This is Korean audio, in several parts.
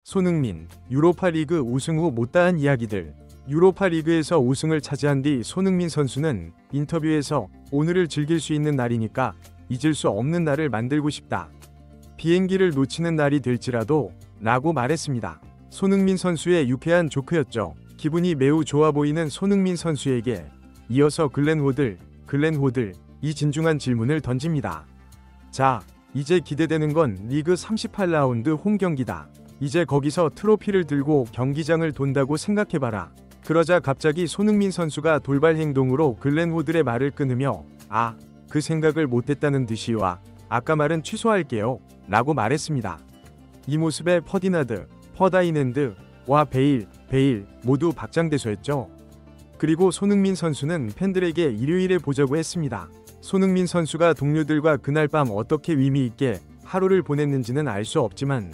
손흥민, 유로파리그 우승 후 못다한 이야기들. 유로파리그에서 우승을 차지한 뒤 손흥민 선수는 인터뷰에서 오늘을 즐길 수 있는 날이니까 잊을 수 없는 날을 만들고 싶다. 비행기를 놓치는 날이 될지라도 라고 말했습니다. 손흥민 선수의 유쾌한 조크였죠. 기분이 매우 좋아 보이는 손흥민 선수에게 이어서 글렌 호들 이 진중한 질문을 던집니다. 자, 이제 기대되는 건 리그 38라운드 홈 경기다. 이제 거기서 트로피를 들고 경기장을 돈다고 생각해봐라. 그러자 갑자기 손흥민 선수가 돌발 행동으로 글렌 호들의 말을 끊으며 그 생각을 못했다는 듯이와 아까 말은 취소할게요 라고 말했습니다. 이 모습에 퍼디나드, 퍼다이낸드와 베일 모두 박장대소했죠. 그리고 손흥민 선수는 팬들에게 일요일에 보자고 했습니다. 손흥민 선수가 동료들과 그날 밤 어떻게 의미 있게 하루를 보냈는지는 알 수 없지만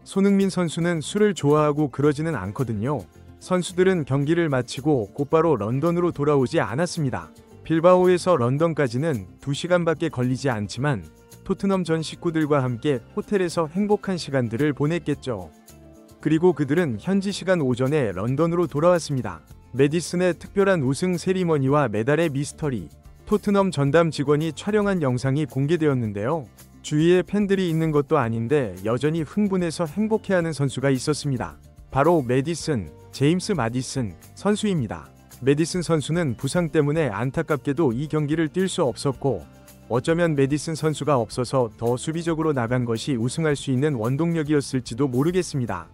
손흥민 선수는 술을 좋아하고 그러지는 않거든요. 선수들은 경기를 마치고 곧바로 런던으로 돌아오지 않았습니다. 빌바오에서 런던까지는 2시간밖에 걸리지 않지만 토트넘 전 식구들과 함께 호텔에서 행복한 시간들을 보냈겠죠. 그리고 그들은 현지 시간 오전에 런던으로 돌아왔습니다. 메디슨의 특별한 우승 세리머니와 메달의 미스터리, 토트넘 전담 직원이 촬영한 영상이 공개되었는데요. 주위에 팬들이 있는 것도 아닌데 여전히 흥분해서 행복해하는 선수가 있었습니다. 바로 제임스 마디슨 선수입니다. 메디슨 선수는 부상 때문에 안타깝게도 이 경기를 뛸 수 없었고 어쩌면 메디슨 선수가 없어서 더 수비적으로 나간 것이 우승할 수 있는 원동력이었을지도 모르겠습니다.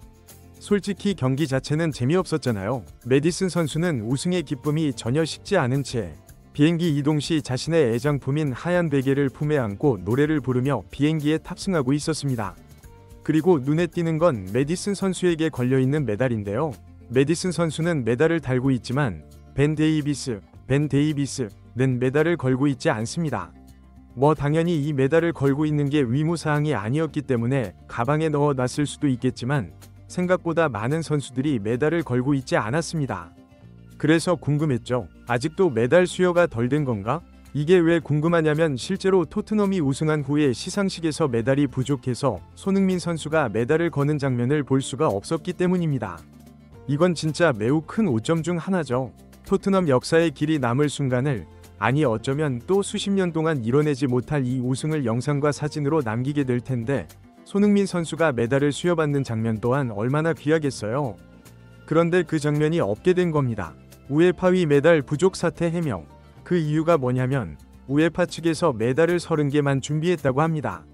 솔직히 경기 자체는 재미없었잖아요. 메디슨 선수는 우승의 기쁨이 전혀 식지 않은 채 비행기 이동 시 자신의 애장품인 하얀 베개를 품에 안고 노래를 부르며 비행기에 탑승하고 있었습니다. 그리고 눈에 띄는 건 메디슨 선수에게 걸려있는 메달인데요. 메디슨 선수는 메달을 달고 있지만 벤 데이비스는 메달을 걸고 있지 않습니다. 당연히 이 메달을 걸고 있는 게 의무사항이 아니었기 때문에 가방에 넣어 놨을 수도 있겠지만 생각보다 많은 선수들이 메달을 걸고 있지 않았습니다. 그래서 궁금했죠. 아직도 메달 수요가 덜 된 건가? 이게 왜 궁금하냐면 실제로 토트넘이 우승한 후에 시상식에서 메달이 부족해서 손흥민 선수가 메달을 거는 장면을 볼 수가 없었기 때문입니다. 이건 진짜 매우 큰 오점 중 하나죠. 토트넘 역사의 길이 남을 순간을, 어쩌면 또 수십 년 동안 이뤄내지 못할 이 우승을 영상과 사진으로 남기게 될 텐데 손흥민 선수가 메달을 수여받는 장면 또한 얼마나 귀하겠어요. 그런데 그 장면이 없게 된 겁니다. 우에파위 메달 부족 사태 해명. 그 이유가 뭐냐면 우에파 측에서 메달을 30개만 준비했다고 합니다.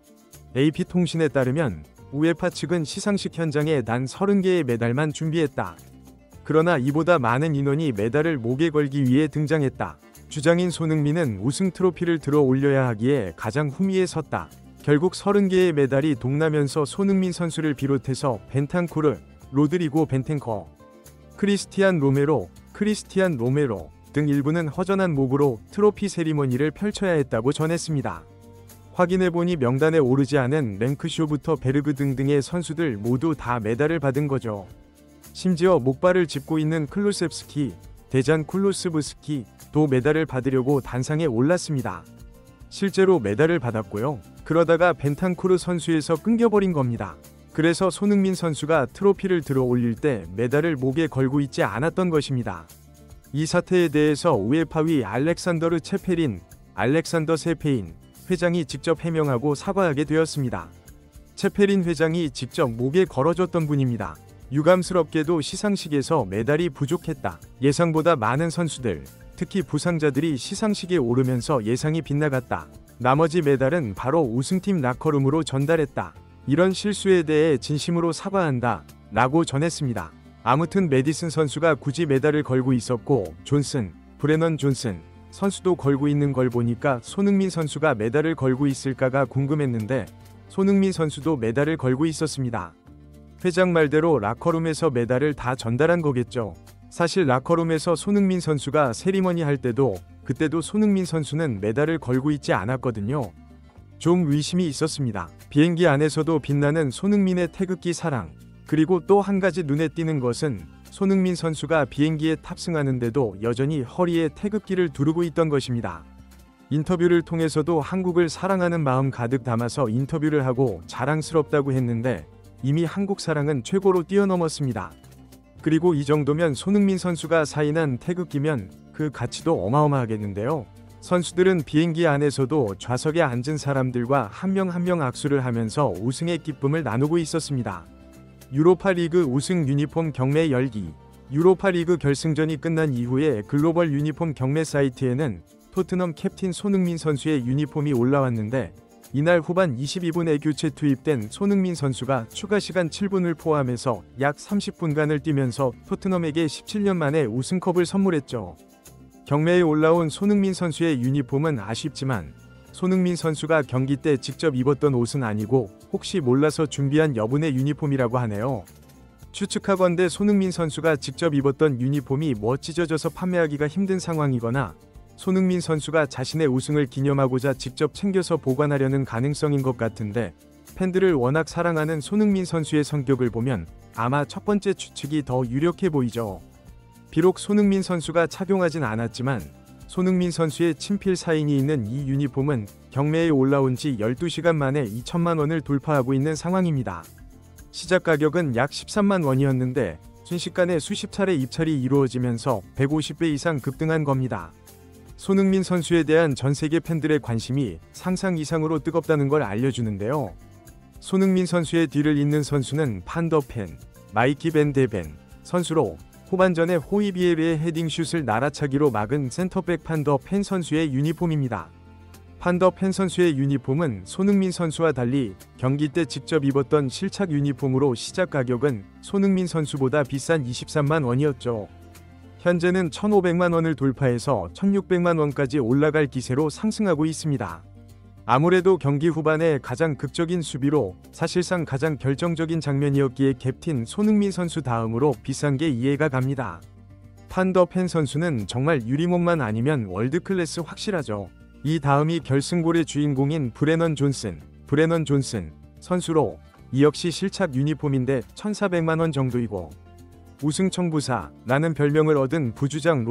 AP통신에 따르면 우에파 측은 시상식 현장에 단 30개의 메달만 준비했다. 그러나 이보다 많은 인원이 메달을 목에 걸기 위해 등장했다. 주장인 손흥민은 우승 트로피를 들어 올려야 하기에 가장 후미에 섰다. 결국 30개의 메달이 동나면서 손흥민 선수를 비롯해서 벤탄쿠르, 로드리고 벤텐커, 크리스티안 로메로 등 일부는 허전한 목으로 트로피 세리머니를 펼쳐야 했다고 전했습니다. 확인해보니 명단에 오르지 않은 랭크쇼부터 베르그 등등의 선수들 모두 다 메달을 받은 거죠. 심지어 목발을 짚고 있는 데잔 쿨로스브스키도 메달을 받으려고 단상에 올랐습니다. 실제로 메달을 받았고요. 그러다가 벤탄쿠르 선수에서 끊겨버린 겁니다. 그래서 손흥민 선수가 트로피를 들어 올릴 때 메달을 목에 걸고 있지 않았던 것입니다. 이 사태에 대해서 우에파위 알렉산더 세페인 회장이 직접 해명하고 사과하게 되었습니다. 체페린 회장이 직접 목에 걸어줬던 분입니다. 유감스럽게도 시상식에서 메달이 부족했다. 예상보다 많은 선수들, 특히 부상자들이 시상식에 오르면서 예상이 빗나갔다. 나머지 메달은 바로 우승팀 라커룸으로 전달했다. 이런 실수에 대해 진심으로 사과한다 라고 전했습니다. 아무튼 메디슨 선수가 굳이 메달을 걸고 있었고 브레넌 존슨 선수도 걸고 있는 걸 보니까 손흥민 선수가 메달을 걸고 있을까가 궁금했는데 손흥민 선수도 메달을 걸고 있었습니다. 회장 말대로 라커룸에서 메달을 다 전달한 거겠죠. 사실 라커룸에서 손흥민 선수가 세리머니 할 때도 그때도 손흥민 선수는 메달을 걸고 있지 않았거든요. 좀 의심이 있었습니다. 비행기 안에서도 빛나는 손흥민의 태극기 사랑. 그리고 또 한 가지 눈에 띄는 것은 손흥민 선수가 비행기에 탑승하는데도 여전히 허리에 태극기를 두르고 있던 것입니다. 인터뷰를 통해서도 한국을 사랑하는 마음 가득 담아서 인터뷰를 하고 자랑스럽다고 했는데 이미 한국 사랑은 최고로 뛰어넘었습니다. 그리고 이 정도면 손흥민 선수가 사인한 태극기면 그 가치도 어마어마하겠는데요. 선수들은 비행기 안에서도 좌석에 앉은 사람들과 한 명 한 명 악수를 하면서 우승의 기쁨을 나누고 있었습니다. 유로파리그 우승 유니폼 경매 열기. 유로파리그 결승전이 끝난 이후에 글로벌 유니폼 경매 사이트에는 토트넘 캡틴 손흥민 선수의 유니폼이 올라왔는데, 이날 후반 22분에 교체 투입된 손흥민 선수가 추가 시간 7분을 포함해서 약 30분간을 뛰면서 토트넘에게 17년 만에 우승컵을 선물했죠. 경매에 올라온 손흥민 선수의 유니폼은 아쉽지만 손흥민 선수가 경기 때 직접 입었던 옷은 아니고 혹시 몰라서 준비한 여분의 유니폼이라고 하네요. 추측하건대 손흥민 선수가 직접 입었던 유니폼이 찢어져서 판매하기가 힘든 상황이거나 손흥민 선수가 자신의 우승을 기념하고자 직접 챙겨서 보관하려는 가능성인 것 같은데, 팬들을 워낙 사랑하는 손흥민 선수의 성격을 보면 아마 첫 번째 추측이 더 유력해 보이죠. 비록 손흥민 선수가 착용하진 않았지만 손흥민 선수의 친필 사인이 있는 이 유니폼은 경매에 올라온 지 12시간 만에 2천만 원을 돌파하고 있는 상황입니다. 시작 가격은 약 13만 원이었는데 순식간에 수십 차례 입찰이 이루어지면서 150배 이상 급등한 겁니다. 손흥민 선수에 대한 전 세계 팬들의 관심이 상상 이상으로 뜨겁다는 걸 알려주는데요. 손흥민 선수의 뒤를 잇는 선수는 판더펜, 마이키 벤 데벤 선수로 후반전에 호이비에르의 헤딩슛을 날아차기로 막은 센터백 판더펜 선수의 유니폼입니다. 판더펜 선수의 유니폼은 손흥민 선수와 달리 경기 때 직접 입었던 실착 유니폼으로 시작 가격은 손흥민 선수보다 비싼 23만 원이었죠. 현재는 1,500만 원을 돌파해서 1,600만 원까지 올라갈 기세로 상승하고 있습니다. 아무래도 경기 후반에 가장 극적인 수비로 사실상 가장 결정적인 장면이었기에 캡틴 손흥민 선수 다음으로 비싼 게 이해가 갑니다. 판더펜 선수는 정말 유리몸만 아니면 월드클래스 확실하죠. 이 다음이 결승골의 주인공인 브레넌 존슨 선수로, 이 역시 실착 유니폼인데 1,400만 원 정도이고, 우승 청부사라는 별명을 얻은 부주장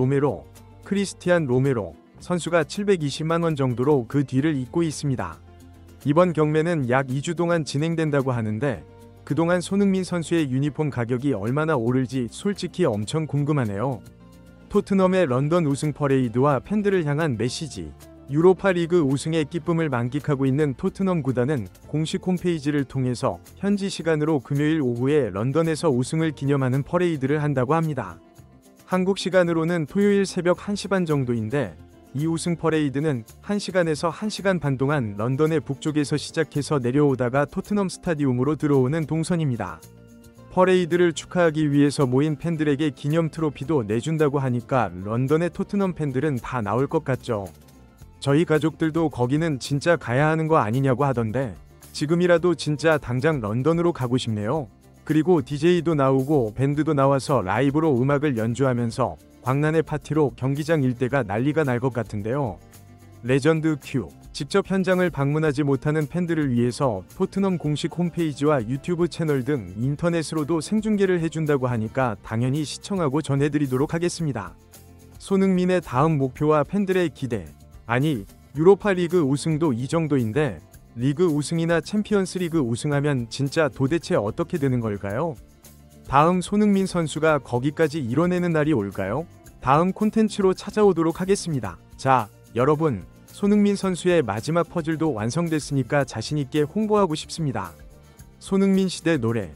크리스티안 로메로 선수가 720만 원 정도로 그 뒤를 잇고 있습니다. 이번 경매는 약 2주 동안 진행된다고 하는데 그동안 손흥민 선수의 유니폼 가격이 얼마나 오를지 솔직히 엄청 궁금하네요. 토트넘의 런던 우승 퍼레이드와 팬들을 향한 메시지. 유로파리그 우승의 기쁨을 만끽하고 있는 토트넘 구단은 공식 홈페이지를 통해서 현지 시간으로 금요일 오후에 런던에서 우승을 기념하는 퍼레이드를 한다고 합니다. 한국 시간으로는 토요일 새벽 1시 반 정도인데, 이 우승 퍼레이드는 1시간에서 1시간 반 동안 런던의 북쪽에서 시작해서 내려오다가 토트넘 스타디움으로 들어오는 동선입니다. 퍼레이드를 축하하기 위해서 모인 팬들에게 기념 트로피도 내준다고 하니까 런던의 토트넘 팬들은 다 나올 것 같죠. 저희 가족들도 거기는 진짜 가야 하는 거 아니냐고 하던데 지금이라도 진짜 당장 런던으로 가고 싶네요. 그리고 DJ도 나오고 밴드도 나와서 라이브로 음악을 연주하면서 광란의 파티로 경기장 일대가 난리가 날 것 같은데요. 레전드 큐. 직접 현장을 방문하지 못하는 팬들을 위해서 토트넘 공식 홈페이지와 유튜브 채널 등 인터넷으로도 생중계를 해준다고 하니까 당연히 시청하고 전해드리도록 하겠습니다. 손흥민의 다음 목표와 팬들의 기대. 아니, 유로파 리그 우승도 이 정도인데 리그 우승이나 챔피언스 리그 우승하면 진짜 도대체 어떻게 되는 걸까요? 다음 손흥민 선수가 거기까지 이뤄내는 날이 올까요? 다음 콘텐츠로 찾아오도록 하겠습니다. 자, 여러분, 손흥민 선수의 마지막 퍼즐도 완성됐으니까 자신있게 홍보하고 싶습니다. 손흥민 시대 노래.